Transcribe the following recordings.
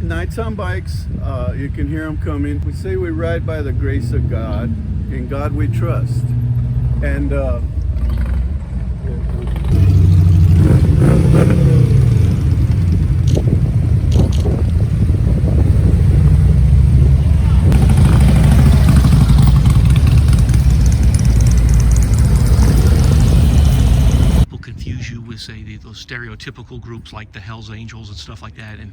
Nights on bikes, you can hear them coming. We say we ride by the grace of God, in God we trust. And confuse you with, say, those stereotypical groups like the Hells Angels and stuff like that? And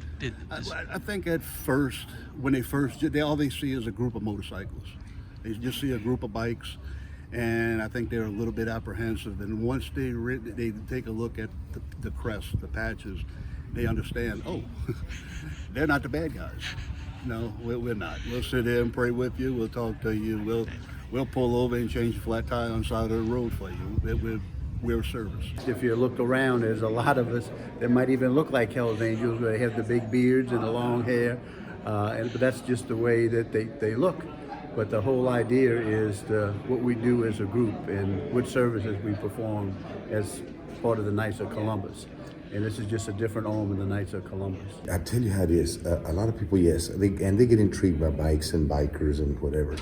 I think at first, when they all they see is a group of motorcycles. They just see a group of bikes, and I think they're a little bit apprehensive. And once they take a look at the crest, the patches, they understand. Oh, they're not the bad guys. No, we're not. We'll sit there and pray with you. We'll talk to you. We'll pull over and change the flat tire on the side of the road for you. We're service. if you look around, there's a lot of us that might even look like Hell's Angels. They have the big beards and the long hair, but that's just the way that they look. But the whole idea is what we do as a group and what services we perform as part of the Knights of Columbus. And this is just a different arm of the Knights of Columbus. I tell you how it is. A lot of people, yes, they get intrigued by bikes and bikers and whatever.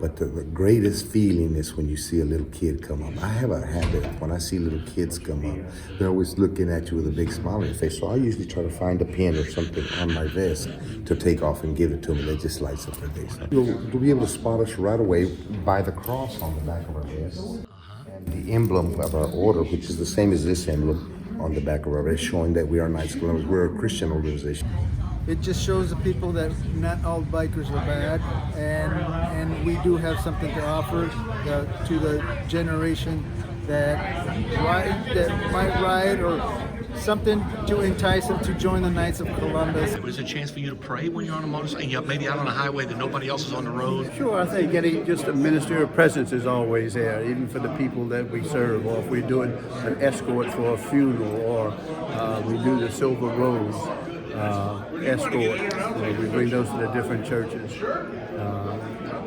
But the greatest feeling is when you see a little kid come up. I have a habit when I see little kids come up, they're always looking at you with a big smile on their face. So I usually try to find a pin or something on my vest to take off and give it to them. That just lights up their face. You'll be able to spot us right away by the cross on the back of our vest and the emblem of our order, which is the same as this emblem on the back of our vest, showing that we are Knights of Columbus. We're a Christian organization. It just shows the people that not all bikers are bad, and we do have something to offer to the generation that might ride, or something to entice them to join the Knights of Columbus. Was it a chance for you to pray when you're on a motorcycle? Yeah, maybe out on a highway that nobody else is on the road? Sure, I think just a ministerial presence is always there, even for the people that we serve, or if we're doing an escort for a funeral, or we do the Silver Rose escort. We bring those to the different churches.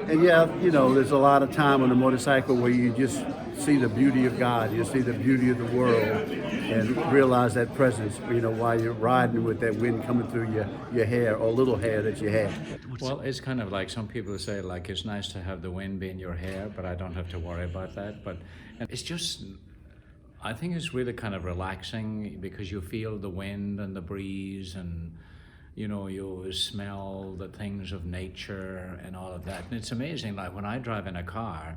And yeah, there's a lot of time on a motorcycle where you just see the beauty of God, you see the beauty of the world, and realize that presence, while you're riding with that wind coming through your hair, or little hair that you have. Well, it's kind of like some people say, like, it's nice to have the wind be in your hair, but I don't have to worry about that. But it's just, I think it's really kind of relaxing because you feel the wind and the breeze, and you smell the things of nature and all of that. And it's amazing, like when I drive in a car,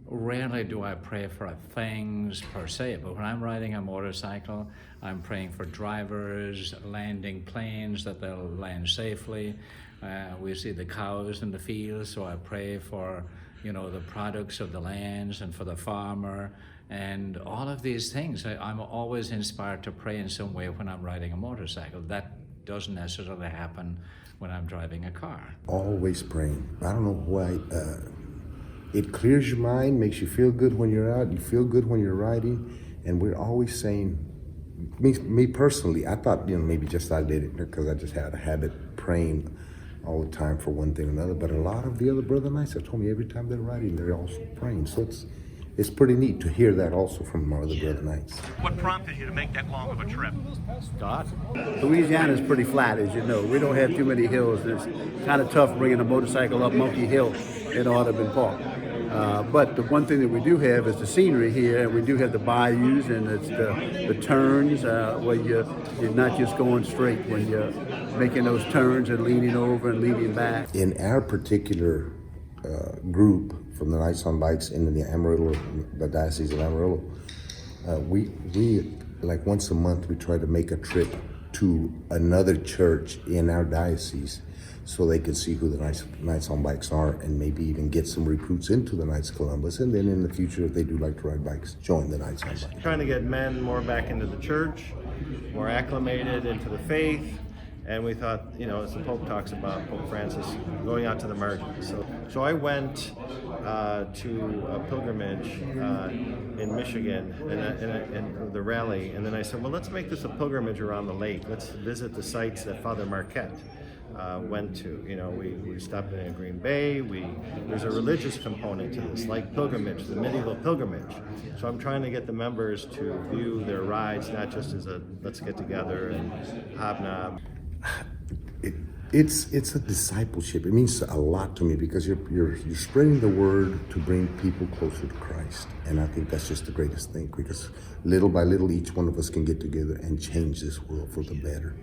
rarely do I pray for things per se, but when I'm riding a motorcycle, I'm praying for drivers landing planes, that they'll land safely. We see the cows in the fields, so I pray for the products of the lands and for the farmer and all of these things. I'm always inspired to pray in some way when I'm riding a motorcycle. That doesn't necessarily happen when I'm driving a car. Always praying. I don't know why. It clears your mind, makes you feel good when you're out, you feel good when you're riding, and we're always saying, me personally, I thought, maybe just I did it because I just had a habit praying all the time for one thing or another, but a lot of the other Brother Knights have told me every time they're riding, they're also praying. So it's pretty neat to hear that also from our other Brother Knights. What prompted you to make that long of a trip? God. Louisiana is pretty flat, as you know. We don't have too many hills. It's kind of tough bringing a motorcycle up Monkey Hill in Audubon Park. But the one thing that we do have is the scenery here, and we do have the bayous, and it's the turns where you're not just going straight when you're making those turns and leaning over and leaning back. In our particular group from the Knights on Bikes in the Amarillo, the Diocese of Amarillo, we like once a month we try to make a trip to another church in our diocese so they can see who the Knights on Bikes are, and maybe even get some recruits into the Knights of Columbus, and then in the future, if they do like to ride bikes, join the Knights on Bikes. Trying to get men more back into the church, more acclimated into the faith, and we thought, as the Pope talks about, Pope Francis, going out to the margins. So I went to a pilgrimage in Michigan and the rally, and then I said, well, let's make this a pilgrimage around the lake. Let's visit the sites that Father Marquette went to. We stopped in Green Bay. There's a religious component to this, like pilgrimage, the medieval pilgrimage. So I'm trying to get the members to view their rides not just as a let's get together and hobnob. It's a discipleship. It means a lot to me because you're spreading the word to bring people closer to Christ, and I think that's just the greatest thing. Because little by little, each one of us can get together and change this world for the better.